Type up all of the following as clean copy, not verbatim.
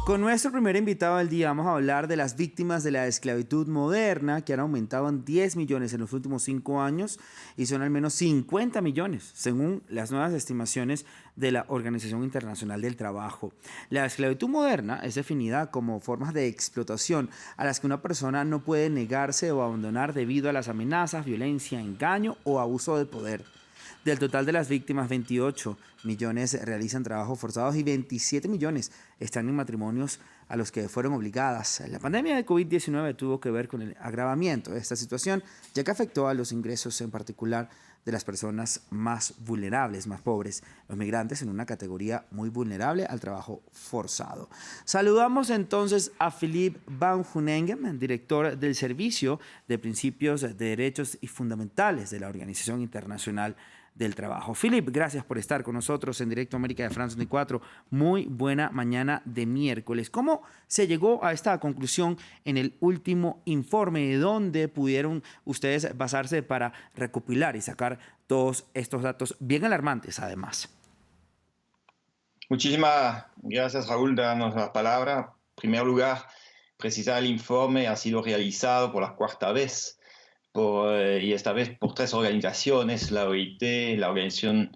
Con nuestro primer invitado del día vamos a hablar de las víctimas de la esclavitud moderna, que han aumentado en 10 millones en los últimos 5 años y son al menos 50 millones, según las nuevas estimaciones de la Organización Internacional del Trabajo. La esclavitud moderna es definida como formas de explotación a las que una persona no puede negarse o abandonar debido a las amenazas, violencia, engaño o abuso de poder. Del total de las víctimas, 28 millones realizan trabajos forzados y 27 millones están en matrimonios a los que fueron obligadas. La pandemia de COVID-19 tuvo que ver con el agravamiento de esta situación, ya que afectó a los ingresos en particular de las personas más vulnerables, más pobres, los migrantes en una categoría muy vulnerable al trabajo forzado. Saludamos entonces a Philippe Van Groningen, director del Servicio de Principios de Derechos y Fundamentales de la Organización Internacional del Trabajo. Philippe, gracias por estar con nosotros en Directo América de France 24. Muy buena mañana de miércoles. ¿Cómo se llegó a esta conclusión en el último informe? ¿De dónde pudieron ustedes basarse para recopilar y sacar todos estos datos bien alarmantes, además? Muchísimas gracias, Raúl, de darnos la palabra. En primer lugar, precisar el informe ha sido realizado por la cuarta vez, y esta vez por tres organizaciones: la OIT, la Organización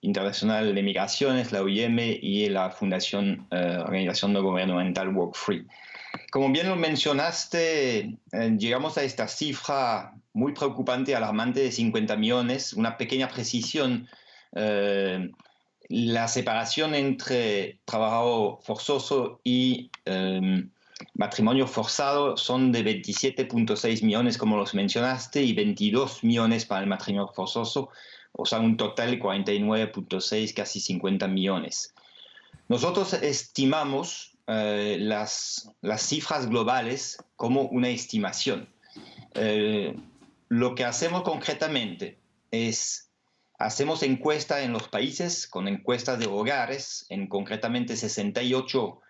Internacional de Migraciones, la OIM, y la Fundación Organización No Gubernamental Work Free. Como bien lo mencionaste, llegamos a esta cifra muy preocupante, alarmante, de 50 millones. Una pequeña precisión: la separación entre trabajo forzoso y matrimonio forzado son de 27,6 millones, como los mencionaste, y 22 millones para el matrimonio forzoso, o sea, un total de 49,6, casi 50 millones. Nosotros estimamos las cifras globales como una estimación. Lo que hacemos concretamente es: hacemos encuestas en los países, con encuestas de hogares, en concretamente 68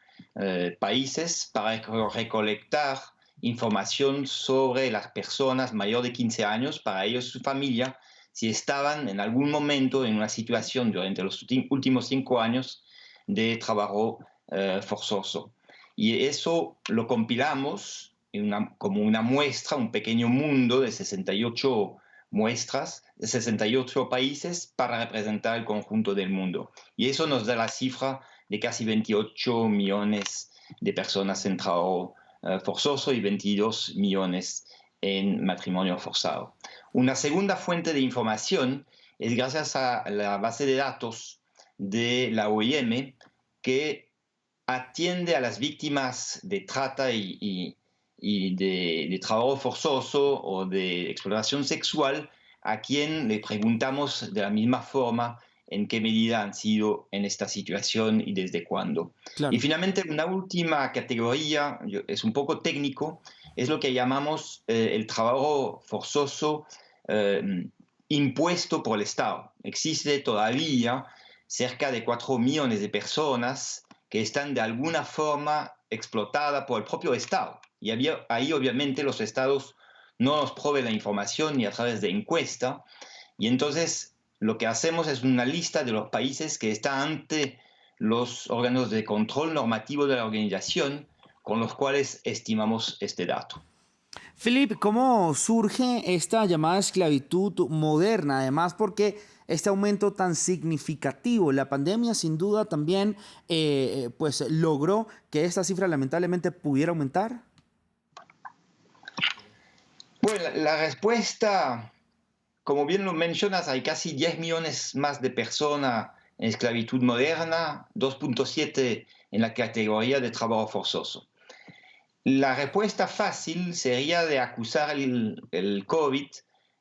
países, para recolectar información sobre las personas mayores de 15 años, para ellos y su familia, si estaban en algún momento en una situación durante los últimos 5 años de trabajo forzoso. Y eso lo compilamos como una muestra, un pequeño mundo de 68 muestras de 68 países para representar el conjunto del mundo. Y eso nos da la cifra de casi 28 millones de personas en trabajo forzoso y 22 millones en matrimonio forzado. Una segunda fuente de información es gracias a la base de datos de la OIM, que atiende a las víctimas de trata y de trabajo forzoso o de explotación sexual, a quien le preguntamos de la misma forma en qué medida han sido en esta situación y desde cuándo. Claro. Y finalmente, una última categoría, es un poco técnico, es lo que llamamos el trabajo forzoso impuesto por el Estado. Existe todavía cerca de 4 millones de personas que están de alguna forma explotadas por el propio Estado. Y ahí obviamente los estados no nos proveen la información ni a través de encuesta. Y entonces lo que hacemos es una lista de los países que están ante los órganos de control normativo de la organización, con los cuales estimamos este dato. Philippe, ¿cómo surge esta llamada esclavitud moderna? Además, porque este aumento tan significativo, la pandemia sin duda también pues logró que esta cifra lamentablemente pudiera aumentar. Bueno, la respuesta, como bien lo mencionas, hay casi 10 millones más de personas en esclavitud moderna, 2,7 en la categoría de trabajo forzoso. La respuesta fácil sería de acusar el COVID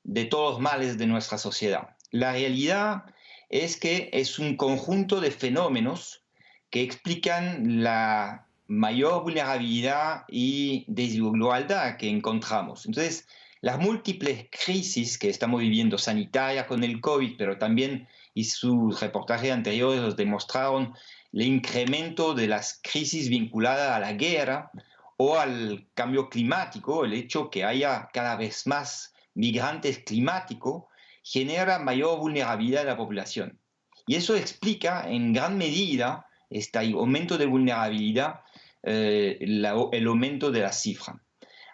de todos los males de nuestra sociedad. La realidad es que es un conjunto de fenómenos que explican la mayor vulnerabilidad y desigualdad que encontramos. Entonces, las múltiples crisis que estamos viviendo, sanitaria con el COVID, pero también, y sus reportajes anteriores los demostraron, el incremento de las crisis vinculadas a la guerra o al cambio climático, el hecho que haya cada vez más migrantes climáticos, genera mayor vulnerabilidad de la población. Y eso explica en gran medida este aumento de vulnerabilidad, el aumento de la cifra.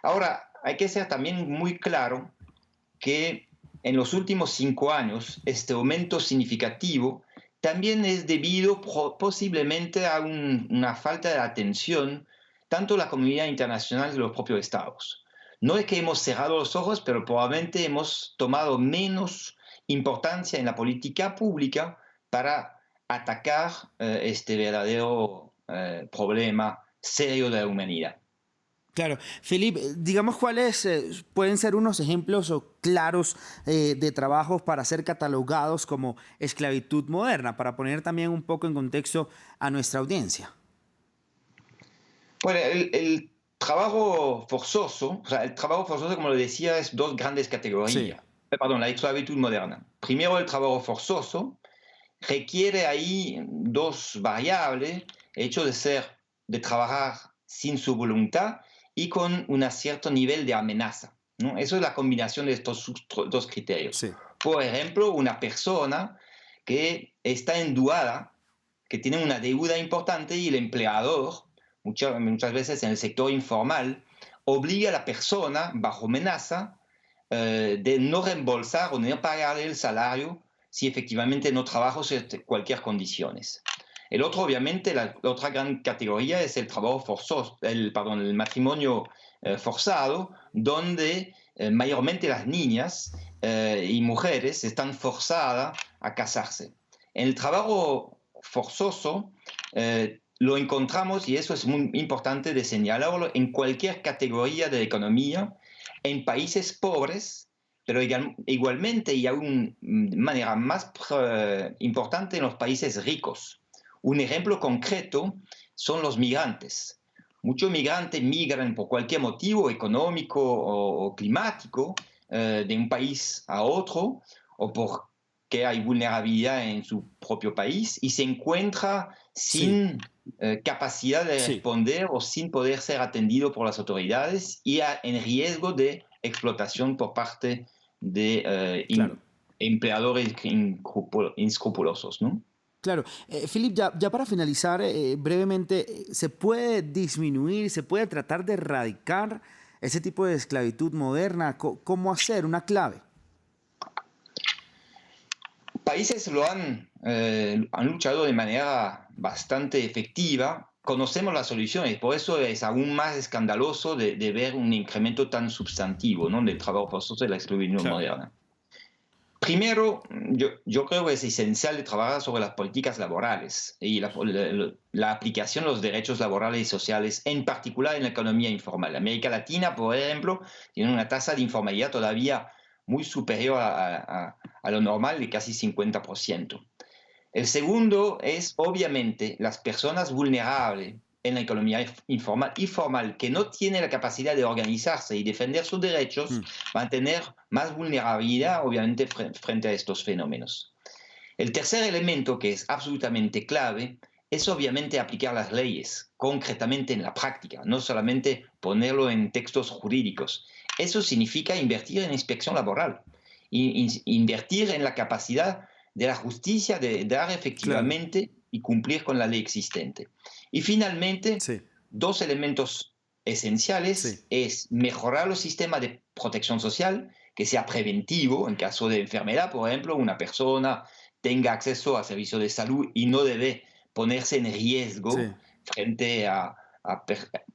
Ahora, hay que ser también muy claro que en los últimos 5 años este aumento significativo también es debido posiblemente a una falta de atención tanto de la comunidad internacional como de los propios estados. No es que hemos cerrado los ojos, pero probablemente hemos tomado menos importancia en la política pública para atacar este verdadero problema serio de la humanidad. Claro. Philippe, digamos cuáles pueden ser unos ejemplos o claros de trabajos para ser catalogados como esclavitud moderna, para poner también un poco en contexto a nuestra audiencia. Bueno, el trabajo forzoso, o sea, el trabajo forzoso, como lo decía, es dos grandes Sí, categorías. Perdón, la esclavitud moderna. Primero, el trabajo forzoso requiere ahí dos variables: el hecho de trabajar sin su voluntad y con un cierto nivel de amenaza, ¿no? Eso es la combinación de estos dos criterios. sí, Por ejemplo, una persona que está endeudada, que tiene una deuda importante, y el empleador, muchas veces en el sector informal, obliga a la persona, bajo amenaza, de no reembolsar o no pagarle el salario si efectivamente no trabaja en cualquier condiciones. El otro, obviamente, la otra gran categoría es el trabajo forzoso, el matrimonio forzado, donde mayormente las niñas y mujeres están forzadas a casarse. En el trabajo forzoso lo encontramos, y eso es muy importante de señalarlo, en cualquier categoría de economía, en países pobres, pero igualmente y aún de manera más importante en los países ricos. Un ejemplo concreto son los migrantes. Muchos migrantes migran por cualquier motivo económico o climático de un país a otro, o porque hay vulnerabilidad en su propio país, y se encuentra sí, sin capacidad de sí, responder o sin poder ser atendido por las autoridades, y en riesgo de explotación por parte de claro. empleadores inescrupulosos, ¿no? Claro. Philippe, ya para finalizar brevemente, ¿se puede disminuir, se puede tratar de erradicar ese tipo de esclavitud moderna? ¿Cómo hacer? Una clave. Países han luchado de manera bastante efectiva. Conocemos las soluciones, por eso es aún más escandaloso de ver un incremento tan sustantivo, ¿no?, del trabajo forzoso y la esclavitud Claro. moderna. Primero, yo creo que es esencial trabajar sobre las políticas laborales y la aplicación de los derechos laborales y sociales, en particular en la economía informal. América Latina, por ejemplo, tiene una tasa de informalidad todavía muy superior a lo normal, de casi 50%. El segundo es, obviamente, las personas vulnerables en la economía informal y formal, que no tienen la capacidad de organizarse y defender sus derechos, Mm, van a tener más vulnerabilidad, obviamente, frente a estos fenómenos. El tercer elemento, que es absolutamente clave, es obviamente aplicar las leyes concretamente en la práctica, no solamente ponerlo en textos jurídicos. Eso significa invertir en inspección laboral, invertir en la capacidad de la justicia de dar claro. efectivamente y cumplir con la ley existente. Y finalmente, Sí, dos elementos sí, esenciales es mejorar los sistemas de protección social, que sea preventivo en caso de enfermedad. Por ejemplo, una persona tenga acceso a servicios de salud y no debe ponerse en riesgo sí. frente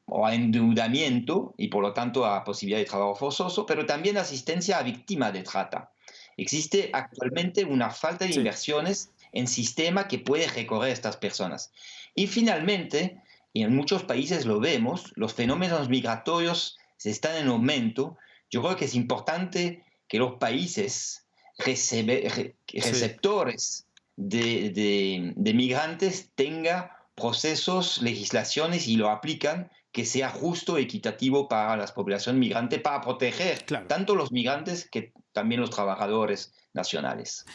o a endeudamiento y por lo tanto a posibilidad de trabajo forzoso, pero también asistencia a víctimas de trata. Existe actualmente una falta de Sí, inversiones en sistema que puede recorrer a estas personas. Y finalmente, y en muchos países lo vemos, los fenómenos migratorios se están en aumento. Yo creo que es importante que los países sí. receptores de migrantes tengan procesos, legislaciones, y lo aplican, que sea justo y equitativo para las poblaciones migrantes, para proteger Claro. tanto los migrantes que también los trabajadores nacionales.